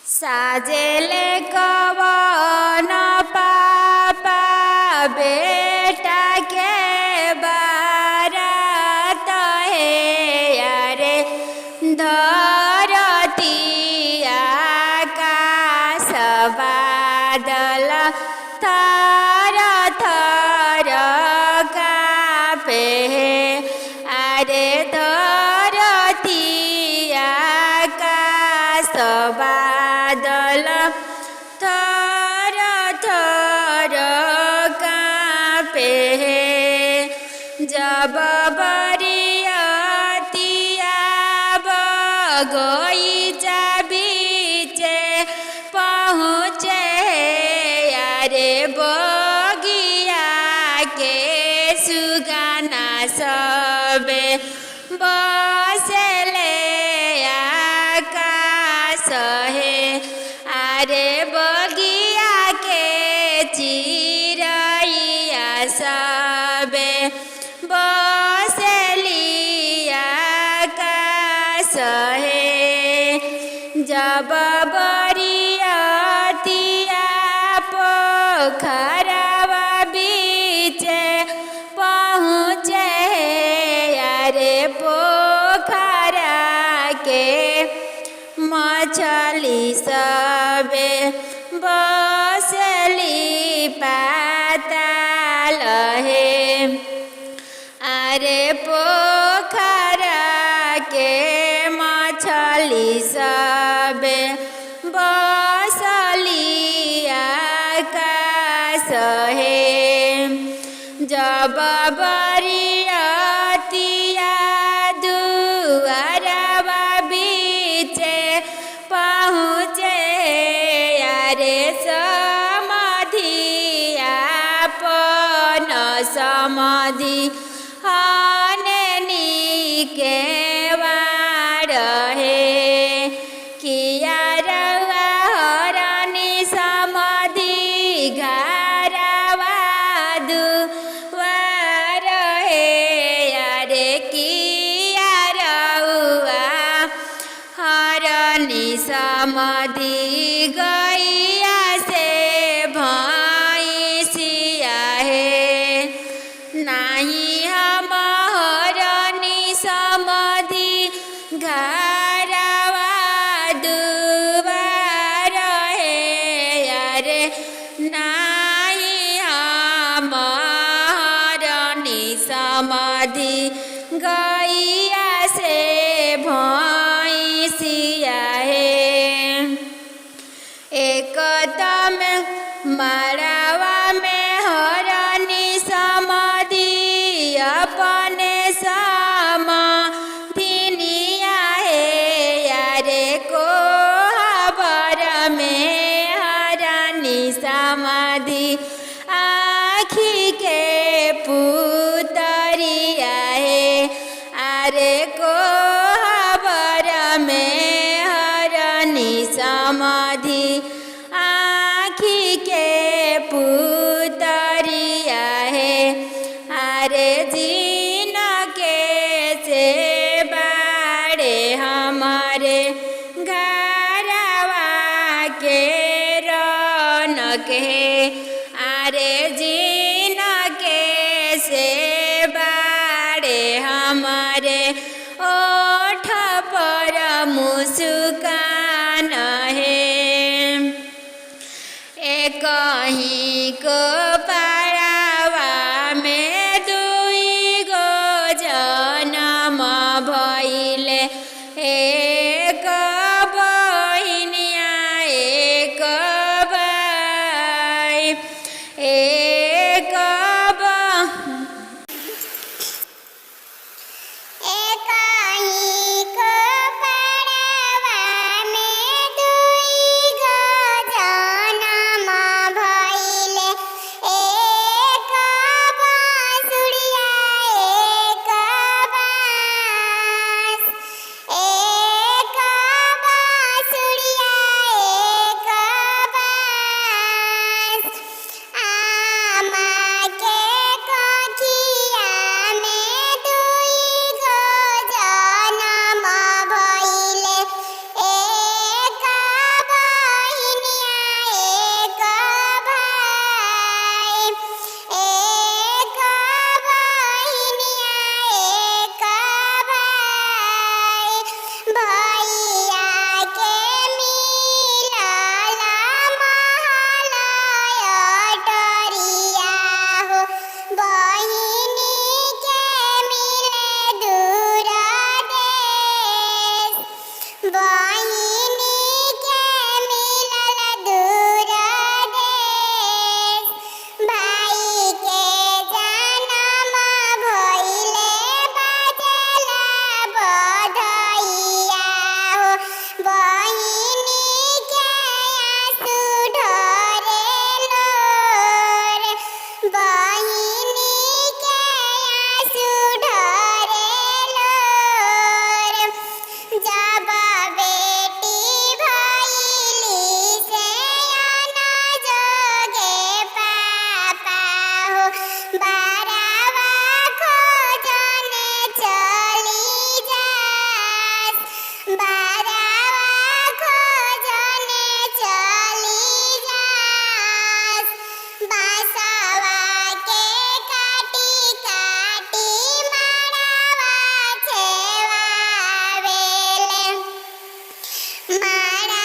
साजेले कवन पापा बेटा के बारात हे यारे धरती आकाश बादल थर थर कापे अरे धरती आकाश बादल थर थर कापे जब बरियतिया बगीचा बीचे पहुँचे अरे बगिया के सुगाना सबे बसले आकाश हे अरे बगिया के चिरैया सबे बसली आकाश हे जब बरियतिया पोखरवा बीचे पहुँचे अरे पोखरा के मछली सबे बसली पाताल हे अरे पोखरा के मछली सबे बसली आकाश हे जब बरियतिया दुआरवा बीचे पहुँचे अरे समाधि आपन समाधि हननी के वार हे किया रवा हरनी समाधि घरवा दुआर हे अरे किया रउआ हरनी समाधि गैया से भैंसिया हे नाही हम हरनी समाधि घरवा दुआर हे अरे नाही हम हरनी समाधि गैया से भैंसिया हे एक तम मरवा में हरनी समाधि अपने समाधिनिया हे अरे कोहबर में हरनी समाधि आँखी के पुतरिया हे अरे कोहबर में हरनी समाधि आँखी के पुतरिया हे अरे जीन के से बाड़े हमारे घरवा के रौनक हे अरे जीन के से बाड़े हमारे ओठ पर मुस्कान हे कहीं को पारावा में दुई गो जनम भइले एक बहिनिया एक भाई एक में दुई गो जनम भइले कपाड़ा